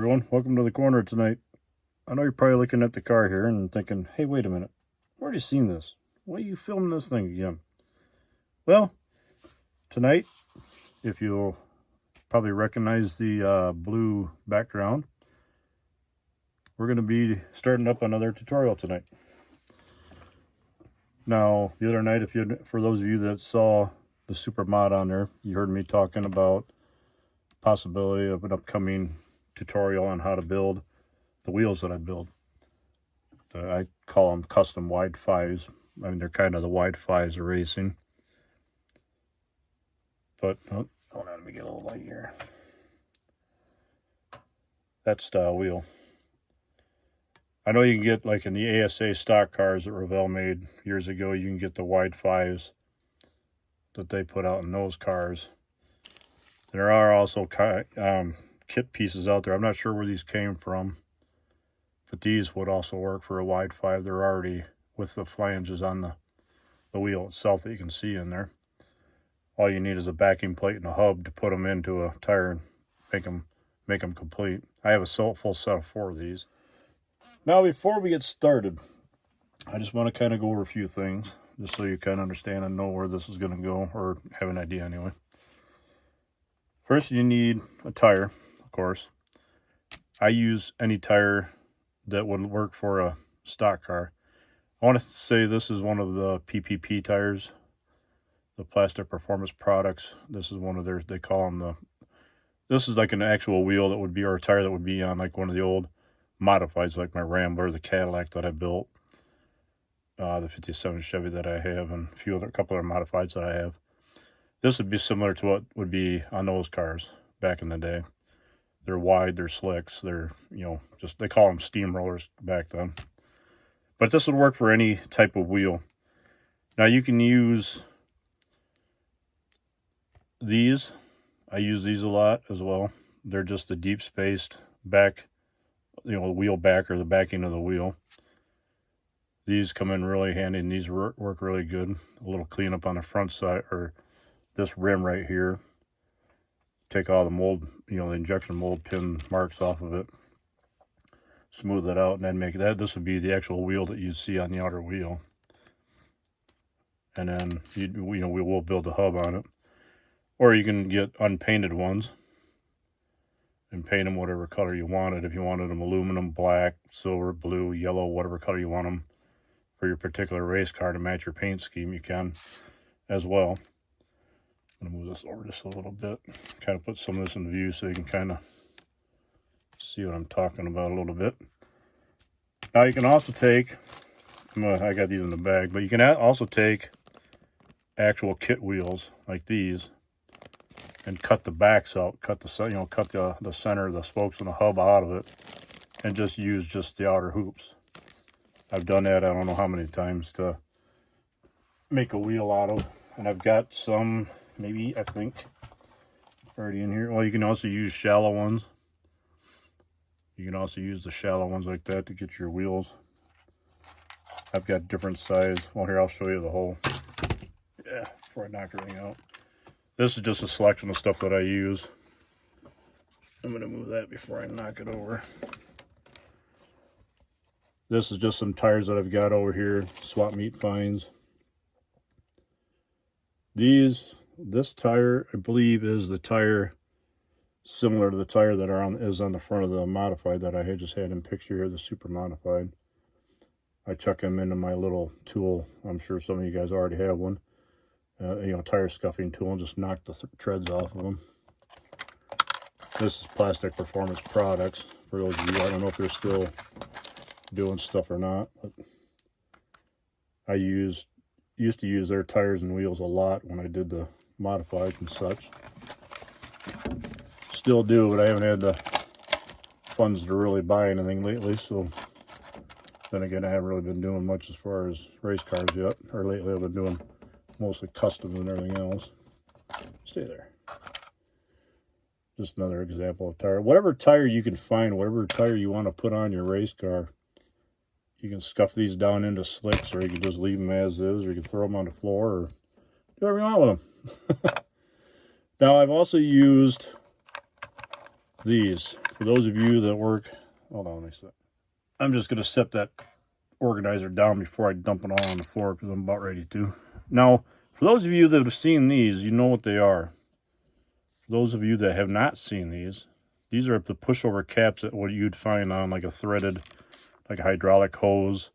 everyone, welcome to the corner tonight. I know you're probably looking at the car here and thinking, hey, wait a minute, I've already seen this. Why are you filming this thing again? Well, tonight, if you'll probably recognize the blue background, we're going to be starting up another tutorial tonight. Now, the other night, for those of you that saw the super mod on there, you heard me talking about possibility of an upcoming tutorial on how to build the wheels that I build. I call them custom wide fives. I mean, they're kind of the wide fives of racing. But, hold on, let me get a little light here. That style wheel. I know you can get, like in the ASA stock cars that Revell made years ago, you can get the wide fives that they put out in those cars. There are also kit pieces out there. I'm not sure where these came from, but these would also work for a wide five. They're already with the flanges on the wheel itself that you can see in there. All you need is a backing plate and a hub to put them into a tire and make them complete. I have a full set of 4 of these. Now, before we get started, I just want to kind of go over a few things, just so you kind of understand and know where this is going to go, or have an idea anyway. First, you need a tire, of course. I use any tire that would work for a stock car. I want to say this is one of the PPP tires, the Plastic Performance Products. This is one of theirs. They call them this is like an actual wheel that would be, or a tire that would be on like one of the old modifieds, like my Rambler, the Cadillac that I built, the 57 Chevy that I have, and a couple other modifieds that I have. This would be similar to what would be on those cars back in the day. They're wide, they're slicks, they're, they call them steamrollers back then. But this would work for any type of wheel. Now you can use these. I use these a lot as well. They're just the deep spaced back, the wheel back, or the backing of the wheel. These come in really handy, and these work really good. A little cleanup on the front side, or this rim right here. Take all the mold, the injection mold pin marks off of it. Smooth it out, and then make that. This would be the actual wheel that you'd see on the outer wheel. And then, we will build a hub on it. Or you can get unpainted ones and paint them whatever color you wanted. If you wanted them aluminum, black, silver, blue, yellow, whatever color you want them for your particular race car to match your paint scheme, you can as well. I'm going to move this over just a little bit, kind of put some of this in view so you can kind of see what I'm talking about a little bit. Now you can also take, I got these in the bag, but you can also take actual kit wheels like these and cut the backs out, cut the center, the spokes and the hub out of it, and just use the outer hoops. I've done that I don't know how many times to make a wheel out of, and I've got some, maybe, I think, already in here. Well, you can also use shallow ones. You can also use the shallow ones like that to get your wheels. I've got different size. Well, here, I'll show you the whole, before I knock everything out. This is just a selection of stuff that I use. I'm going to move that before I knock it over. This is just some tires that I've got over here, swap meet finds. This tire, I believe, is the tire similar to the tire that is on the front of the modified that I just had in picture here, the super modified. I chuck them into my little tool. I'm sure some of you guys already have one. Tire scuffing tool, and just knock the treads off of them. This is Plastic Performance Products. For those of you, I don't know if they're still doing stuff or not, but I used to use their tires and wheels a lot when I did the modified and such. Still do, but I haven't had the funds to really buy anything lately, so then again, I haven't really been doing much as far as race cars yet, or lately I've been doing mostly customs and everything else. Stay there. Just another example of tire. Whatever tire you can find, whatever tire you want to put on your race car, you can scuff these down into slicks, or you can just leave them as is, or you can throw them on the floor, or do whatever you want with them. Now, I've also used these for those of you that work, hold on, let me set. I'm just going to set that organizer down before I dump it all on the floor because I'm about ready to. Now, for those of you that have seen these, you know what they are. For those of you that have not seen these are the pushover caps that what you'd find on like a threaded, like a hydraulic hose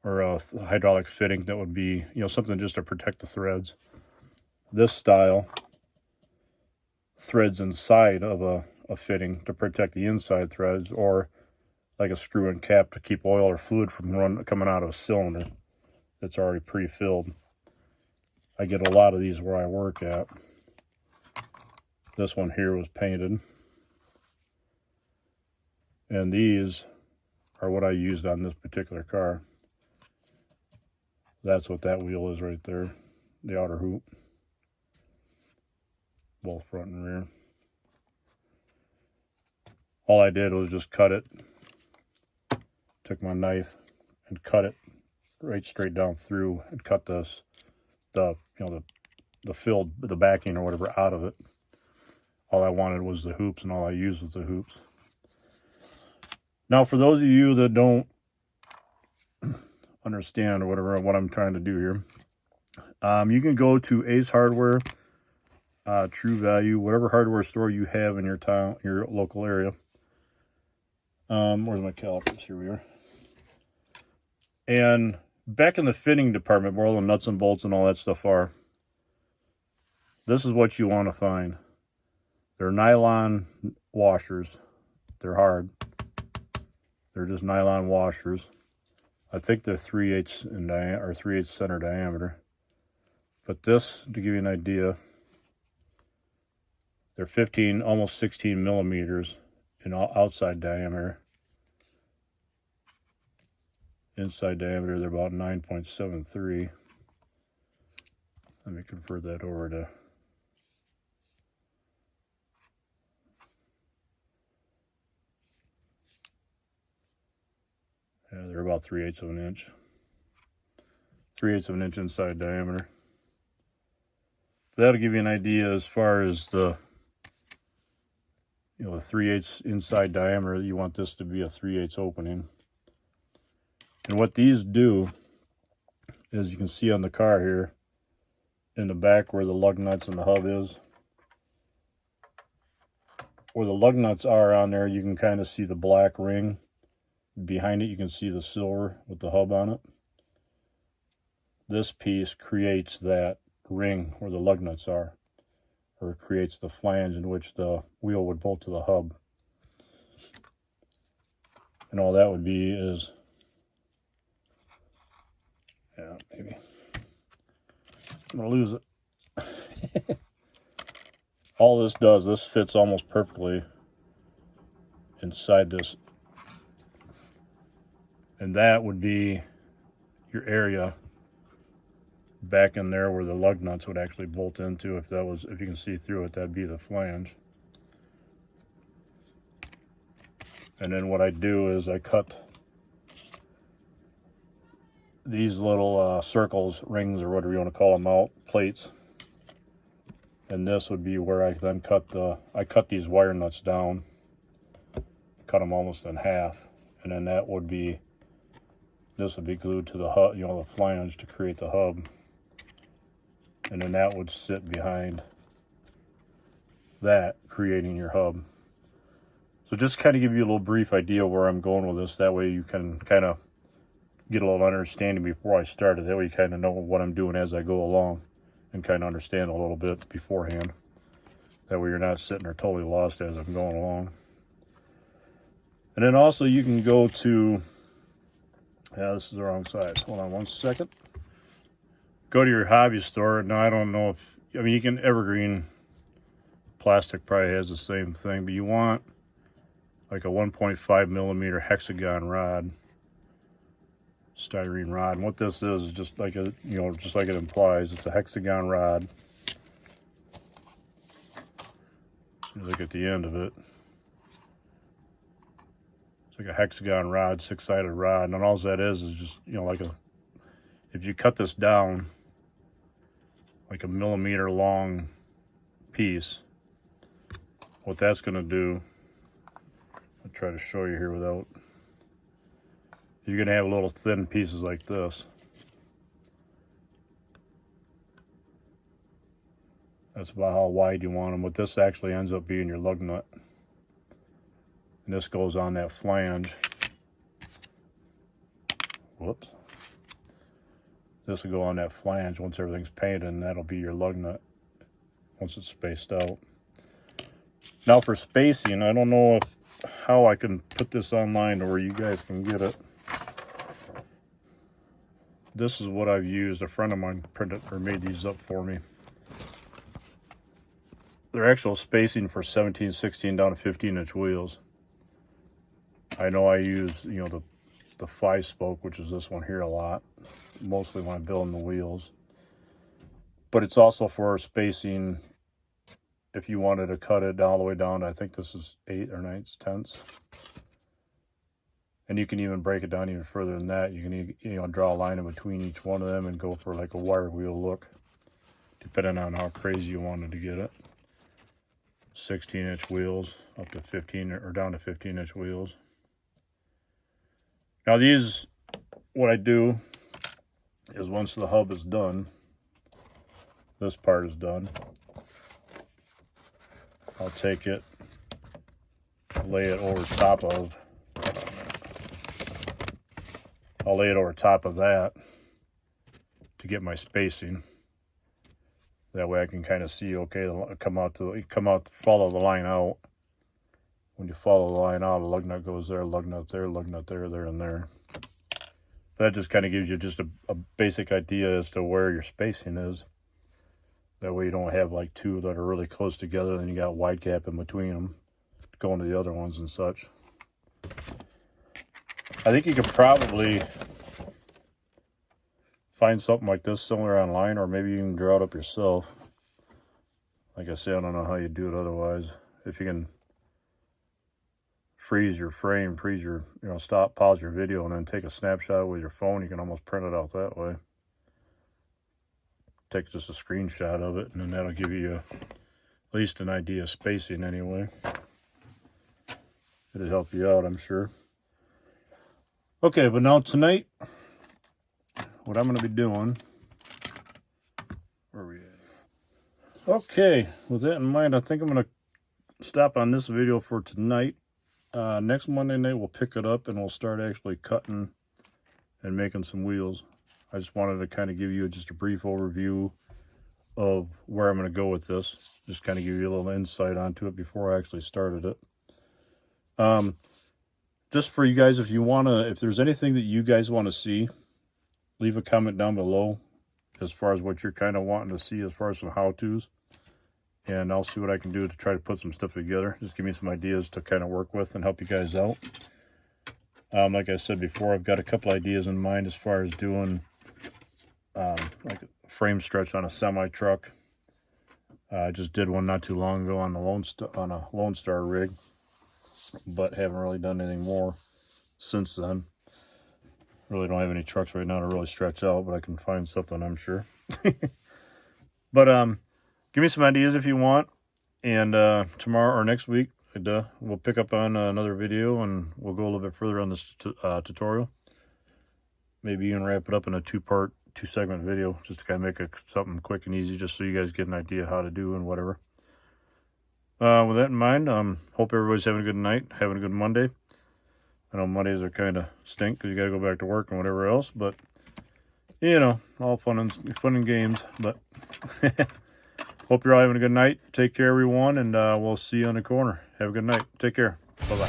or a hydraulic fitting that would be, you know, something just to protect the threads. This style threads inside of a fitting to protect the inside threads, or like a screw-in cap to keep oil or fluid from coming out of a cylinder that's already pre-filled. I get a lot of these where I work at. This one here was painted. And these are what I used on this particular car. That's what that wheel is right there. The outer hoop. Both front and rear. All I did was just cut it. Took my knife and cut it right straight down through and cut the filled, the backing or whatever out of it. All I wanted was the hoops, and all I used was the hoops. Now, for those of you that don't understand or whatever what I'm trying to do here, you can go to Ace Hardware, True Value, whatever hardware store you have in your town, your local area. Where's my calipers? Here we are. And back in the fitting department, where all the nuts and bolts and all that stuff are, this is what you want to find. They're nylon washers. They're hard. They're just nylon washers. I think they're 3/8 in diameter, or 3/8 center diameter. But this, to give you an idea, they're 15, almost 16 millimeters in outside diameter. Inside diameter, they're about 9.73. Let me convert that over to they're about 3/8 of an inch. 3/8 of an inch inside diameter. That'll give you an idea as far as the, you know, the 3/8 inside diameter. You want this to be a 3/8 opening. And what these do, as you can see on the car here, in the back where the lug nuts and the hub is, where the lug nuts are on there, you can kind of see the black ring. Behind it, you can see the silver with the hub on it. This piece creates that ring where the lug nuts are, or it creates the flange in which the wheel would bolt to the hub. And all that would be is, yeah, maybe. I'm going to lose it. All this does, this fits almost perfectly inside this. And that would be your area back in there where the lug nuts would actually bolt into. If you can see through it, that'd be the flange. And then what I do is I cut these little circles, rings, or whatever you want to call them, out, plates. And this would be where I then cut these wire nuts down, cut them almost in half, and then that would be, this would be glued to the hub, you know, the flange to create the hub. And then that would sit behind that, creating your hub. So just kind of give you a little brief idea where I'm going with this. That way you can kind of get a little understanding before I start it. That way you kind of know what I'm doing as I go along and kind of understand a little bit beforehand. That way you're not sitting there totally lost as I'm going along. And then also you can go to, this is the wrong size. Hold on one second. Go to your hobby store. Now I don't know if, I mean, you can, Evergreen plastic probably has the same thing, but you want like a 1.5 millimeter hexagon rod, styrene rod. And what this is just like a, you know, just like it implies, it's a hexagon rod. Look at the end of it. It's like a hexagon rod, 6-sided rod, and all that is just, you know, like a, if you cut this down like a millimeter long piece, what that's going to do I'll try to show you here without. You're going to have little thin pieces like this. That's about how wide you want them. But this actually ends up being your lug nut. And this goes on that flange. Whoops. This will go on that flange once everything's painted, and that'll be your lug nut once it's spaced out. Now for spacing, I don't know how I can put this online to where you guys can get it. This is what I've used. A friend of mine printed or made these up for me. They're actual spacing for 17, 16 down to 15-inch wheels. I know I use, you know, the 5-spoke, which is this one here, a lot, mostly when I'm building the wheels. But it's also for spacing if you wanted to cut it all the way down to, I think this is 8 or 9/10. And you can even break it down even further than that. You can, you know, draw a line in between each one of them and go for like a wire wheel look, depending on how crazy you wanted to get it. 16-inch wheels up to 15 or down to 15-inch wheels. Now these, what I do is once the hub is done, this part is done, I'll take it, lay it over top of, I'll lay it over top of that to get my spacing. That way I can kind of see, okay, follow the line out. When you follow the line out, a lug nut goes there, lug nut there, there, and there. That just kind of gives you just a basic idea as to where your spacing is. That way you don't have like two that are really close together, then you got wide gap in between them, going to the other ones and such. I think you could probably find something like this somewhere online, or maybe you can draw it up yourself. Like I said, I don't know how you do it otherwise. If you can freeze your frame, you know, stop, pause your video, and then take a snapshot with your phone, you can almost print it out that way. Take just a screenshot of it, and then that'll give you at least an idea of spacing anyway. It'll help you out, I'm sure. Okay, but now tonight, what I'm going to be doing, where are we at? Okay, with that in mind, I think I'm going to stop on this video for tonight. Next Monday night, we'll pick it up and we'll start actually cutting and making some wheels. I just wanted to kind of give you just a brief overview of where I'm going to go with this. Just kind of give you a little insight onto it before I actually started it. Just for you guys, if there's anything that you guys want to see, leave a comment down below as far as what you're kind of wanting to see as far as some how-tos. And I'll see what I can do to try to put some stuff together. Just give me some ideas to kind of work with and help you guys out. Like I said before, I've got a couple ideas in mind as far as doing like a frame stretch on a semi-truck. I just did one not too long ago on a Lone Star rig, but haven't really done anything more since then. Really don't have any trucks right now to really stretch out, but I can find something, I'm sure. But give me some ideas if you want, and tomorrow or next week we'll pick up on another video, and we'll go a little bit further on this tutorial. Maybe even wrap it up in a two-segment video, just to kind of make it something quick and easy, just so you guys get an idea how to do and whatever. With that in mind, hope everybody's having a good night, having a good Monday. I know Mondays are kind of stink because you got to go back to work and whatever else, but you know, all fun and games. But hope you're all having a good night. Take care, everyone, and we'll see you on the corner. Have a good night. Take care. Bye-bye.